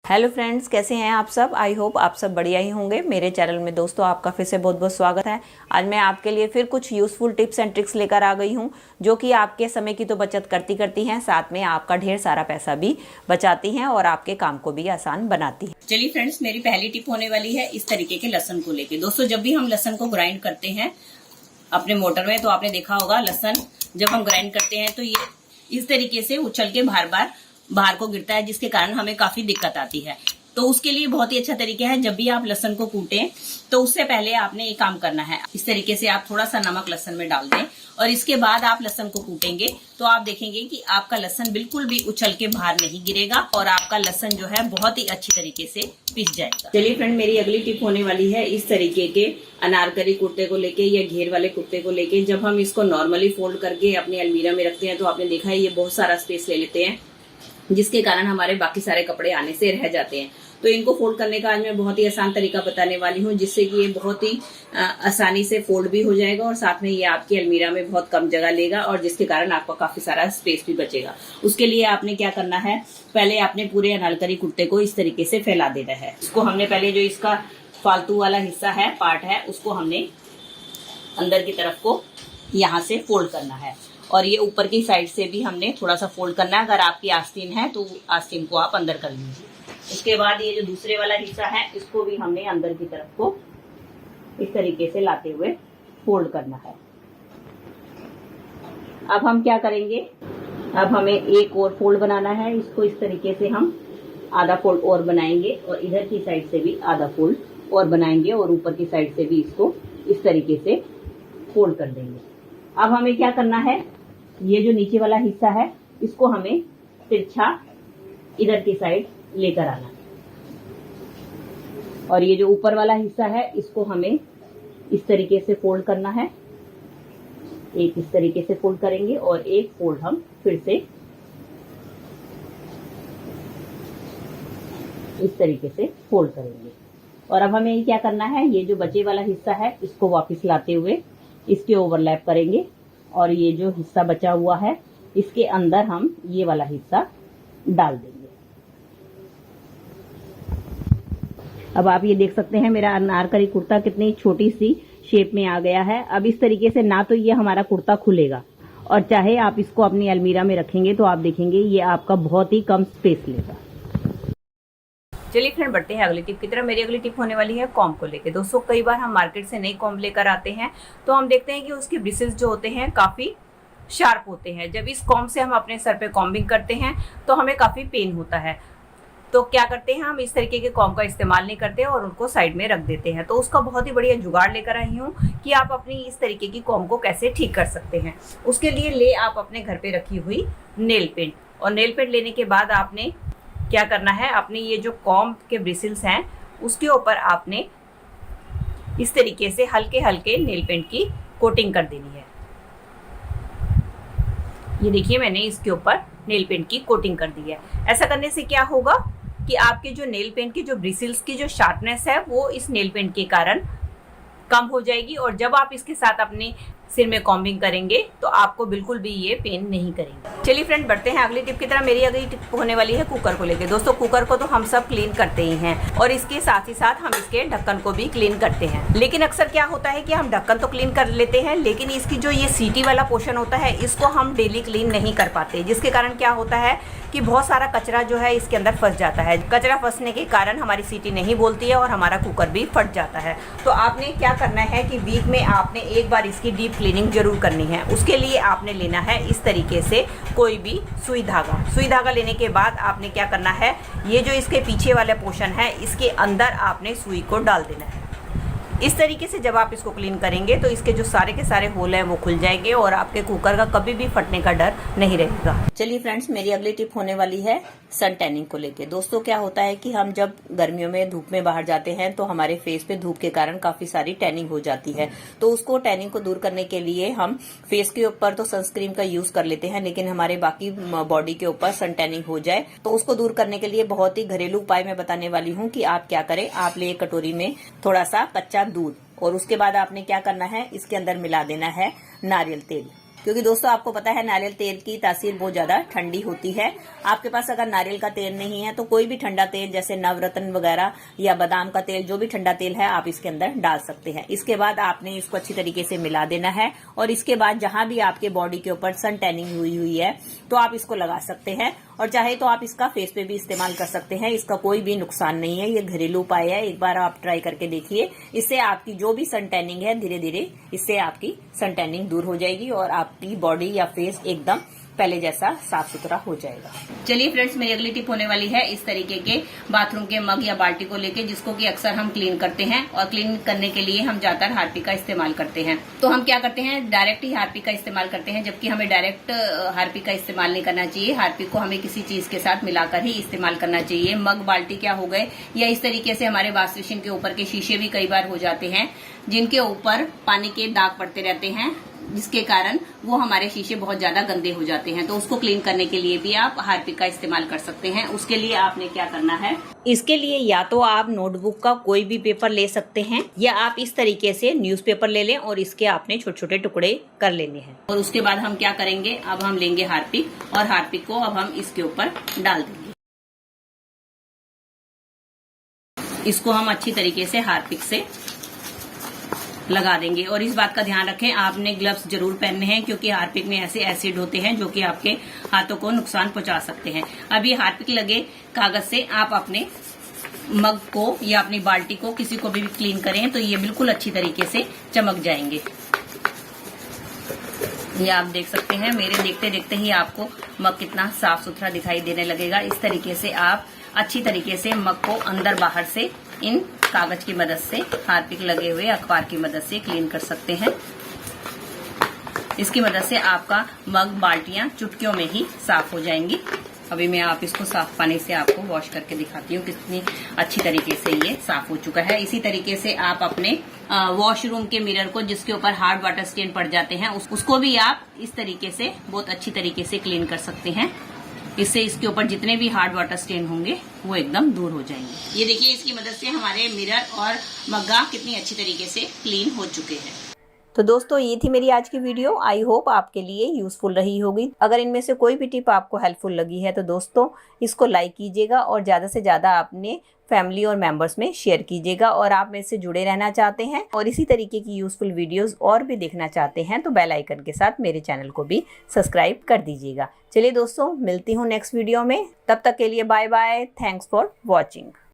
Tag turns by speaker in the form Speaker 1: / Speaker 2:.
Speaker 1: Hello friends, कैसे हैं आप सब। आई होप आप सब बढ़िया ही होंगे। मेरे चैनल में दोस्तों आपका फिर से बहुत बहुत स्वागत है। आज मैं आपके लिए फिर कुछ यूज़फुल टिप्स एंड ट्रिक्स लेकर आ गई हूं जो कि आपके समय की तो बचत करती हैं, साथ में आपका ढेर सारा पैसा भी बचाती हैं और आपके काम को भी आसान बनाती है।
Speaker 2: चलिए फ्रेंड्स, मेरी पहली टिप होने वाली है इस तरीके के लहसुन को लेके। दोस्तों, जब भी हम लहसुन को ग्राइंड करते हैं अपने मोटर में, तो आपने देखा होगा लहसुन जब हम ग्राइंड करते हैं तो ये इस तरीके से उछल के बाहर को गिरता है, जिसके कारण हमें काफी दिक्कत आती है। तो उसके लिए बहुत ही अच्छा तरीका है, जब भी आप लहसुन को कूटें तो उससे पहले आपने एक काम करना है। इस तरीके से आप थोड़ा सा नमक लहसुन में डाल दें और इसके बाद आप लहसुन को कूटेंगे तो आप देखेंगे कि आपका लहसुन बिल्कुल भी उछल के बाहर नहीं गिरेगा और आपका लहसुन जो है बहुत ही अच्छी तरीके से पिस जाएगा। चलिए फ्रेंड, मेरी अगली टिप होने वाली है इस तरीके के अनारकली कुर्ते को लेके या घेर वाले कुर्ते को लेके। जब हम इसको नॉर्मली फोल्ड करके अपनी अलमीरा में रखते हैं तो आपने देखा है ये बहुत सारा स्पेस ले लेते हैं, जिसके कारण हमारे बाकी सारे कपड़े आने से रह जाते हैं। तो इनको फोल्ड करने का आज मैं बहुत ही आसान तरीका बताने वाली हूँ, जिससे कि ये बहुत ही आसानी से फोल्ड भी हो जाएगा और साथ में ये आपकी अलमीरा में बहुत कम जगह लेगा और जिसके कारण आपका काफी सारा स्पेस भी बचेगा। उसके लिए आपने क्या करना है, पहले आपने पूरे अनारकली कुर्ते को इस तरीके से फैला देना है। इसको हमने पहले जो इसका फालतू वाला हिस्सा है, पार्ट है, उसको हमने अंदर की तरफ को यहाँ से फोल्ड करना है और ये ऊपर की साइड से भी हमने थोड़ा सा फोल्ड करना है। अगर आपकी आस्तीन है तो आस्तीन को आप अंदर कर लीजिए। उसके बाद ये जो दूसरे वाला हिस्सा है इसको भी हमने अंदर की तरफ को इस तरीके से लाते हुए फोल्ड करना है। अब हम क्या करेंगे, अब हमें एक और फोल्ड बनाना है। इसको इस तरीके से हम आधा फोल्ड और बनाएंगे और इधर की साइड से भी आधा फोल्ड और बनाएंगे और ऊपर की साइड से भी इसको इस तरीके से फोल्ड कर देंगे। अब हमें क्या करना है, ये जो नीचे वाला हिस्सा है इसको हमें तिरछा इधर की साइड लेकर आना और ये जो ऊपर वाला हिस्सा है इसको हमें इस तरीके से फोल्ड करना है। एक इस तरीके से फोल्ड करेंगे और एक फोल्ड हम फिर से इस तरीके से फोल्ड करेंगे। और अब हमें क्या करना है, ये जो बचे वाला हिस्सा है इसको वापस लाते हुए इसके ओवरलैप करेंगे और ये जो हिस्सा बचा हुआ है इसके अंदर हम ये वाला हिस्सा डाल देंगे। अब आप ये देख सकते हैं मेरा अनारकली कुर्ता कितनी छोटी सी शेप में आ गया है। अब इस तरीके से ना तो ये हमारा कुर्ता खुलेगा और चाहे आप इसको अपनी अलमीरा में रखेंगे तो आप देखेंगे ये आपका बहुत ही कम स्पेस लेगा।
Speaker 1: चलिए फ्रेंड, बढ़ते हैं अगली टिप की तरफ। मेरी अगली टिप होने वाली है कॉम्ब को लेके। दोस्तों, कई बार हम मार्केट से नई कॉम्ब लेकर आते हैं तो हम देखते हैं कि उसके ब्रिसल्स जो होते हैं काफ़ी शार्प होते हैं। जब इस कॉम्ब से हम अपने सर पे कॉम्बिंग करते हैं तो हमें काफ़ी पेन होता है। तो क्या करते हैं, हम इस तरीके के कॉम्ब का इस्तेमाल नहीं करते और उनको साइड में रख देते हैं। तो उसका बहुत ही बढ़िया जुगाड़ लेकर आई हूँ कि आप अपनी इस तरीके की कॉम्ब को कैसे ठीक कर सकते हैं। उसके लिए ले आप अपने घर पे रखी हुई नेल पेंट, और नेल पेंट लेने के बाद आपने क्या करना है, अपने ये जो कॉम्ब के ब्रिसल्स हैं उसके ऊपर आपने इस तरीके से हल्के हल्के नेल पेंट की कोटिंग कर देनी है। ये देखिए, मैंने इसके ऊपर नेल पेंट की कोटिंग कर दी है। ऐसा करने से क्या होगा कि आपके जो नेल पेंट की जो ब्रिसल्स की जो शार्पनेस है वो इस नेल पेंट के कारण कम हो जाएगी और जब आप इसके साथ अपने सिर में कॉम्बिंग करेंगे तो आपको बिल्कुल भी ये पेन नहीं करेंगे। चलिए फ्रेंड, बढ़ते हैं अगली टिप की तरफ। मेरी अगली टिप होने वाली है कुकर को लेके। दोस्तों, कुकर को तो हम सब क्लीन करते ही हैं और इसके साथ ही साथ हम इसके ढक्कन को भी क्लीन करते हैं। लेकिन अक्सर क्या होता है कि हम ढक्कन तो क्लीन कर लेते हैं, लेकिन इसकी जो ये सीटी वाला पोर्शन होता है इसको हम डेली क्लीन नहीं कर पाते, जिसके कारण क्या होता है कि बहुत सारा कचरा जो है इसके अंदर फंस जाता है। कचरा फंसने के कारण हमारी सीटी नहीं बोलती है और हमारा कुकर भी फट जाता है। तो आपने क्या करना है कि वीक में आपने एक बार इसकी डीप क्लीनिंग जरूर करनी है। उसके लिए आपने लेना है इस तरीके से कोई भी सुई धागा लेने के बाद आपने क्या करना है, ये जो इसके पीछे वाला पोर्शन है इसके अंदर आपने सुई को डाल देना है। इस तरीके से जब आप इसको क्लीन करेंगे तो इसके जो सारे के सारे होल हैं वो खुल जाएंगे और आपके कुकर का कभी भी फटने का डर नहीं रहेगा। चलिए फ्रेंड्स, मेरी अगली टिप होने वाली है सन टैनिंग को लेके। दोस्तों, क्या होता है कि हम जब गर्मियों में धूप में बाहर जाते हैं तो हमारे फेस पे धूप के कारण काफी सारी टैनिंग हो जाती है। तो उसको टैनिंग को दूर करने के लिए हम फेस के ऊपर तो सनस्क्रीन का यूज कर लेते हैं, लेकिन हमारे बाकी बॉडी के ऊपर सन टैनिंग हो जाए तो उसको दूर करने के लिए बहुत ही घरेलू उपाय मैं बताने वाली हूँ कि आप क्या करें। आप ले कटोरी में थोड़ा सा कच्चा दूध और उसके बाद आपने क्या करना है, इसके अंदर मिला देना है नारियल तेल।
Speaker 2: क्योंकि दोस्तों आपको पता है नारियल तेल की तासीर बहुत ज्यादा ठंडी होती है। आपके पास अगर नारियल का तेल नहीं है तो कोई भी ठंडा तेल जैसे नवरत्न वगैरह या बादाम का तेल, जो भी ठंडा तेल है आप इसके अंदर डाल सकते हैं। इसके बाद आपने इसको अच्छी तरीके से मिला देना है और इसके बाद जहां भी आपके बॉडी के ऊपर सन टैनिंग हुई है तो आप इसको लगा सकते हैं और चाहे तो आप इसका फेस पे भी इस्तेमाल कर सकते हैं। इसका कोई भी नुकसान नहीं है, ये घरेलू उपाय है। एक बार आप ट्राई करके देखिए, इससे आपकी जो भी सन टैनिंग है धीरे धीरे इससे आपकी सन टैनिंग दूर हो जाएगी और आपकी बॉडी या फेस एकदम पहले जैसा साफ सुथरा हो जाएगा। चलिए फ्रेंड्स, मेरी अगली टिप होने वाली है इस तरीके के बाथरूम के मग या बाल्टी को लेके, जिसको कि अक्सर हम क्लीन करते हैं और क्लीन करने के लिए हम ज्यादातर हार्पिक का इस्तेमाल करते हैं। तो हम क्या करते हैं, डायरेक्ट ही हार्पिक का इस्तेमाल करते हैं, जबकि हमें डायरेक्ट हार्पिक का इस्तेमाल नहीं करना चाहिए। हार्पिक को हमें किसी चीज के साथ मिलाकर ही इस्तेमाल करना चाहिए। मग बाल्टी क्या हो गए, या इस तरीके से हमारे वॉश बेसिन के ऊपर के शीशे भी कई बार हो जाते हैं, जिनके ऊपर पानी के दाग पड़ते रहते हैं, जिसके कारण वो हमारे शीशे बहुत ज्यादा गंदे हो जाते हैं। तो उसको क्लीन करने के लिए भी आप हार्पिक का इस्तेमाल कर सकते हैं। उसके लिए आपने क्या करना है, इसके लिए या तो आप नोटबुक का कोई भी पेपर ले सकते हैं या आप इस तरीके से न्यूज़पेपर ले लें और इसके आपने छोटे छोटे टुकड़े कर लेने हैं। और उसके बाद हम क्या करेंगे, अब हम लेंगे हार्पिक और हार्पिक को अब हम इसके ऊपर डाल देंगे। इसको हम अच्छी तरीके से हार्पिक से लगा देंगे और इस बात का ध्यान रखें, आपने ग्लव्स जरूर पहनने हैं, क्योंकि हार्पिक में ऐसे एसिड होते हैं जो कि आपके हाथों को नुकसान पहुंचा सकते हैं। अब ये हार्पिक लगे कागज से आप अपने मग को या अपनी बाल्टी को किसी को भी क्लीन करें तो ये बिल्कुल अच्छी तरीके से चमक जाएंगे। ये आप देख सकते हैं, मेरे देखते देखते ही आपको मग कितना साफ सुथरा दिखाई देने लगेगा। इस तरीके से आप अच्छी तरीके से मग को अंदर बाहर से इन कागज की मदद से, हार्पिक लगे हुए अखबार की मदद से क्लीन कर सकते हैं। इसकी मदद से आपका मग, बाल्टियां चुटकियों में ही साफ हो जाएंगी। अभी मैं आप इसको साफ पानी से आपको वॉश करके दिखाती हूँ कितनी अच्छी तरीके से ये साफ हो चुका है। इसी तरीके से आप अपने वॉशरूम के मिरर को, जिसके ऊपर हार्ड वाटर स्टेन पड़ जाते हैं, उसको भी आप इस तरीके से बहुत अच्छी तरीके से क्लीन कर सकते हैं। इससे इसके ऊपर जितने भी हार्ड वाटर स्टेन होंगे वो एकदम दूर हो जाएंगे। ये देखिए, इसकी मदद से हमारे मिरर और मग्गा कितनी अच्छी तरीके से क्लीन हो चुके हैं।
Speaker 1: तो दोस्तों ये थी मेरी आज की वीडियो। आई होप आपके लिए यूजफुल रही होगी। अगर इनमें से कोई भी टिप आपको हेल्पफुल लगी है तो दोस्तों इसको लाइक कीजिएगा और ज़्यादा से ज़्यादा अपने फैमिली और मेंबर्स में शेयर कीजिएगा। और आप मेरे से जुड़े रहना चाहते हैं और इसी तरीके की यूजफुल वीडियोस और भी देखना चाहते हैं तो बेल आइकन के साथ मेरे चैनल को भी सब्सक्राइब कर दीजिएगा। चलिए दोस्तों, मिलती हूँ नेक्स्ट वीडियो में। तब तक के लिए bye bye. Thanks for watching.